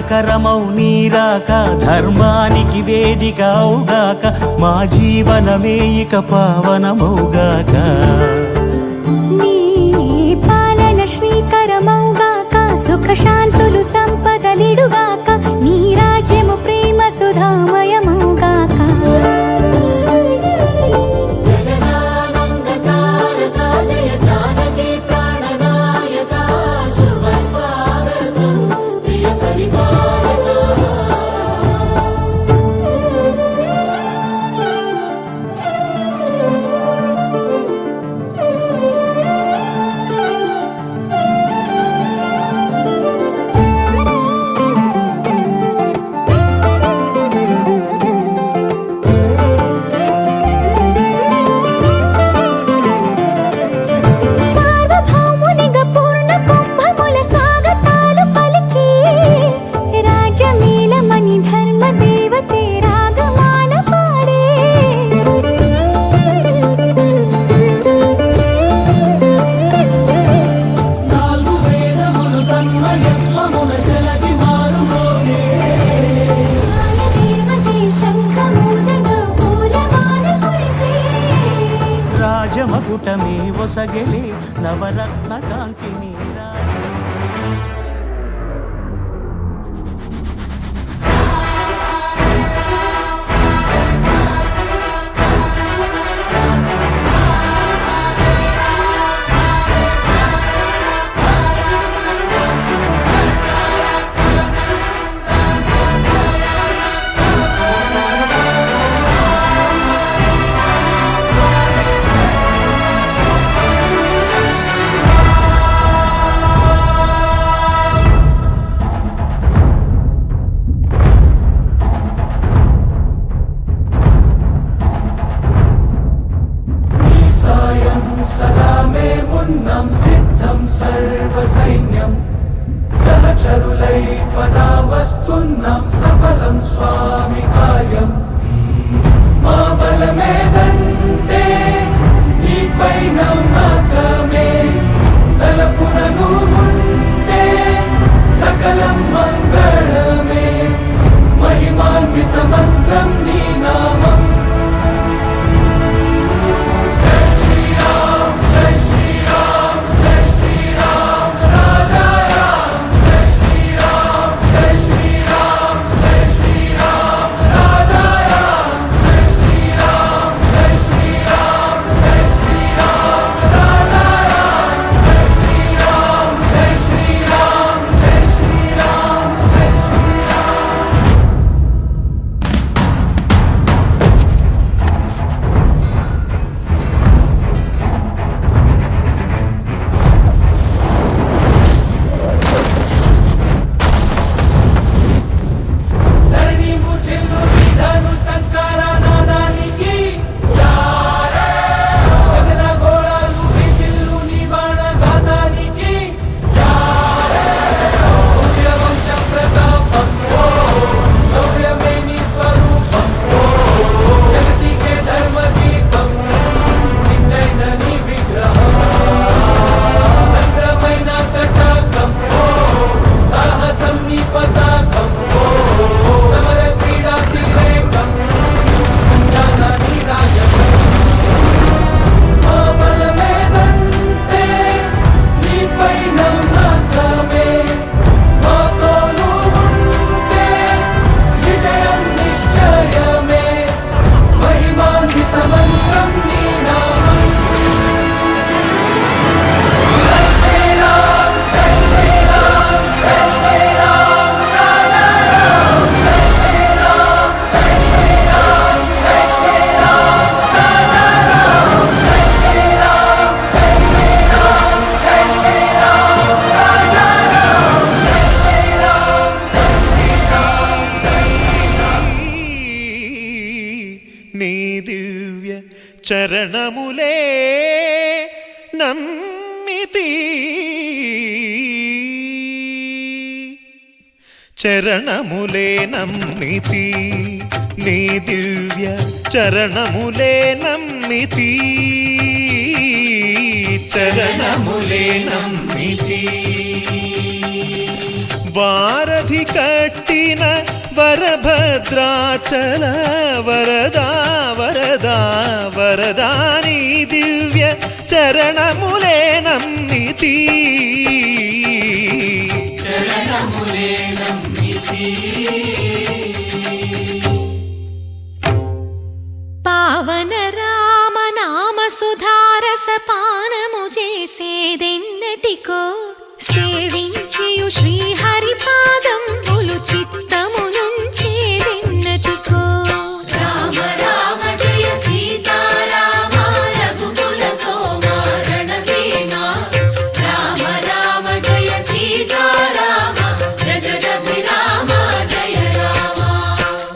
మంగళకరమౌ నీరాక ధర్మానికి వేదిక అవుగాక మా జీవనమే ఇక పావనమౌగాక నీ పాలన శ్రీకరమౌగాక సుఖ శాంతులు సంపదలిడుగాక నీ రాజ్యము ప్రేమ సుధామయమౌగాక రాజమకుటమే ఒసగెలే నవరత్న కాంతిని సిద్ధం సర్వసైన్యం సహచరులై పదా వస్తున్నాం సఫలం స్వామి కార్యం మా బలమేదంటే నీపై నమ్మకమే తలపున నువ్వుంటే సకలం మంగళమే మహిమాన్విత మంత్రం నీ నామం చరణములే నమ్మితి చరణములే నమ్మితి నీ దివ్య చరణములే నమ్మితి చరణములే నమ్మితి వారధి కట్టి వరభద్రాచల వరదా వరదా వరదాని దివ్య చరణములే నమ్మితి పావన రామ నామ సుధారస పానము చేసేదెన్నటికో సేవించియు శ్రీహరి పాదంబులు చిత్తము నుంచేదెన్నటికో రామ రామ జయ సీతారామ రఘుకుల సోమ రణభీమ రామ రామ జయ సీతారామ జగదభిరామ జయ రామ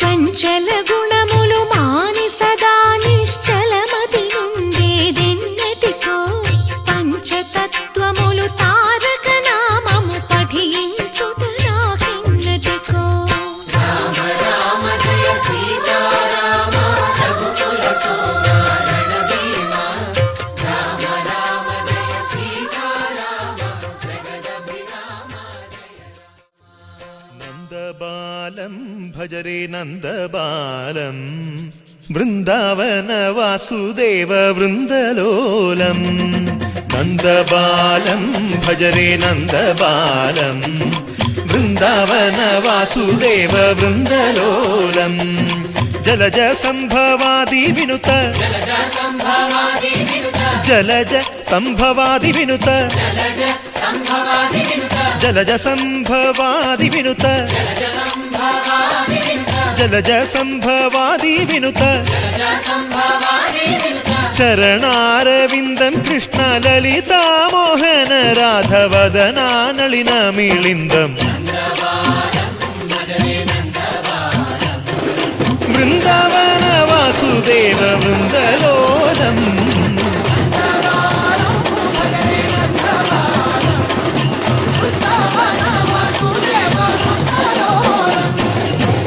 చంచల గుణములు మాని సదా నిశ్చలమతి నుండేదెన్నటికో పంచతత్వములు తారక నామము పఠించుట నాకెన్నటికో రామ రామ జయ సీతారామ రఘుకుల సోమ రణభీమ రామ రామ జయ సీతారామ జగదభిరామ నందబాలం భజరే నందబాలం బృందావన వాసుదేవ వృందలోలం నందబాలం భజరే నందబాలం బృందావన వాసుదేవ వృందలోలం జలజ సంభవాది వినుత జలజ సంభవాది వినుత జలజ సంభవాది వినుత జలజ సంభవాది వినుత చరణారవిందం కృష్ణ లలితా మోహన రాధవదనా నళిన మిళిందం బృందావన వాసుదేవ వృందలోలం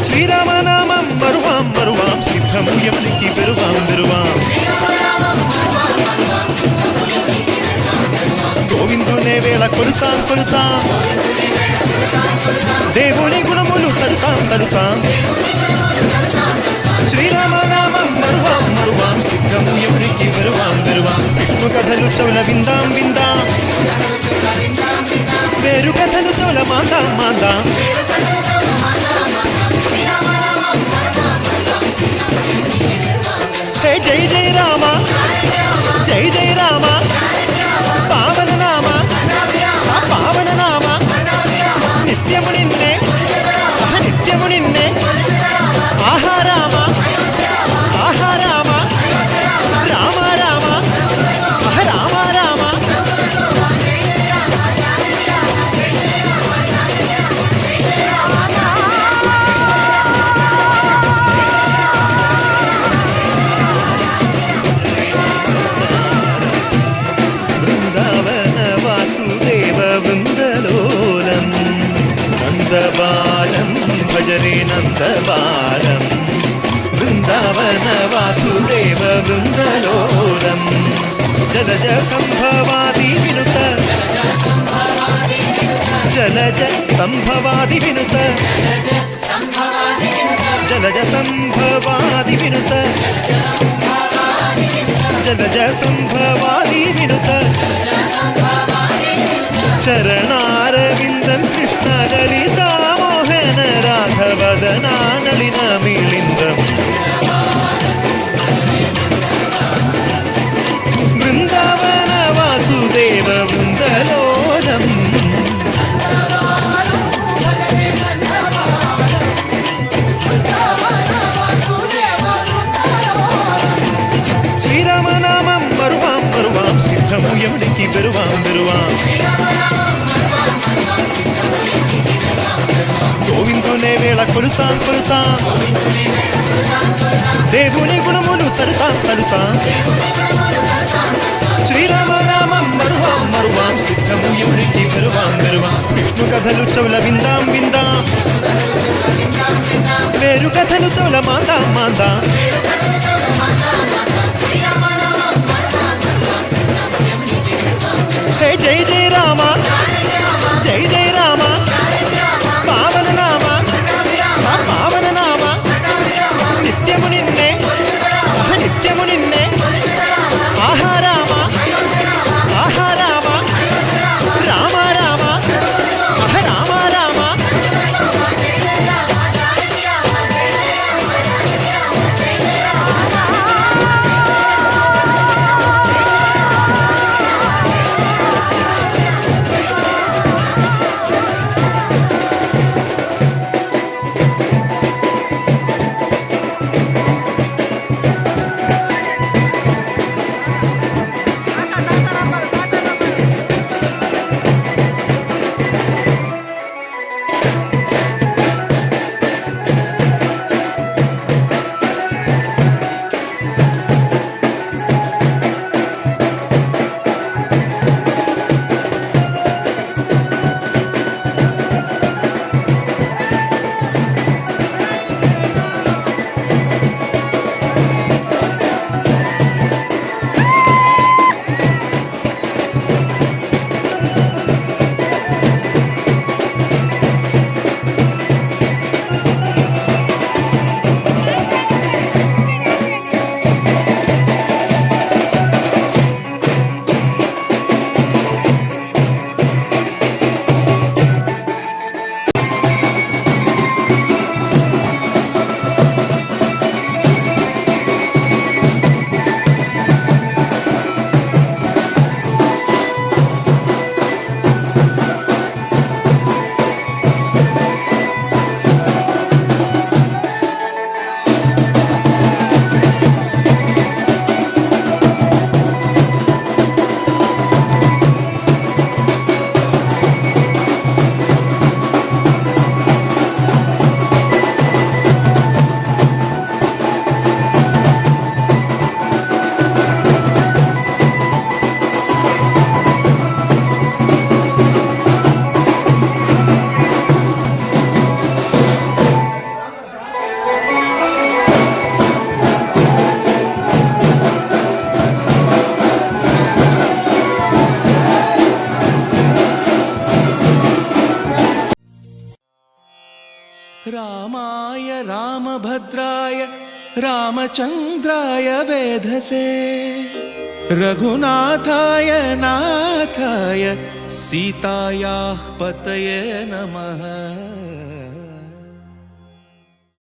శ్రీరామనామం మరువాం మరువాం సిద్ధము యమునికి వెరువాం వెరువాం గోవిందునే వేళ కొలుతాం కొలుతాం దేవుని గుణములు తలుతాం తలుతాం శ్రీరామనామం మరువాం మరువాం సిద్ధము యమునికి వెరువాం వెరువాం విష్ణు కథలు చౌల విందాం విందాం వేరు కథలు చౌల మాందాం మాందాం హే జై జై రామ జై జై రామ పావన నామ పావన నామ నిత్యము నిన్నే నిత్యము నిన్నే ఆహా రామ ఆహా రామ రామ రామ రామ రామ బృందావన వాసుదేవ వృందలోలం నందబాలం భజరే నందబాలం బృందావన వాసుదేవ వృందలోలం జలజ సంభవాది వినుత జలజ సంభవాది వినుత జలజ సంభవాది వినుత జలజ సంభవాది వినుత చరణారవిందం కృష్ణ లలితా మోహన రాఘవదనా నళిన మిళిందం బృందావన వాసుదేవ వృందలోలం శ్రీరామనామం మరువాం మరువాం సిద్ధము యమునికి వెరువాం వెరువాం గోవిందునే వేళ కొలుతాం కొలుతాం దేవుని గుణములు తలుతాం తలుతాం శ్రీరామనామం మరువాం మరువాం సిద్ధము యమునికి వెరువాం వెరువాం విష్ణు కథలు చౌల విందాం విందాం వేరు కథలు చౌల మాందాం మాందాం హే జై జై రామ జై జై రామ పావన నామ రామాయ రామభద్రాయ రామచంద్రాయ వేధసే రఘునాథాయ నాథాయ సీతాయాః పతయే నమః.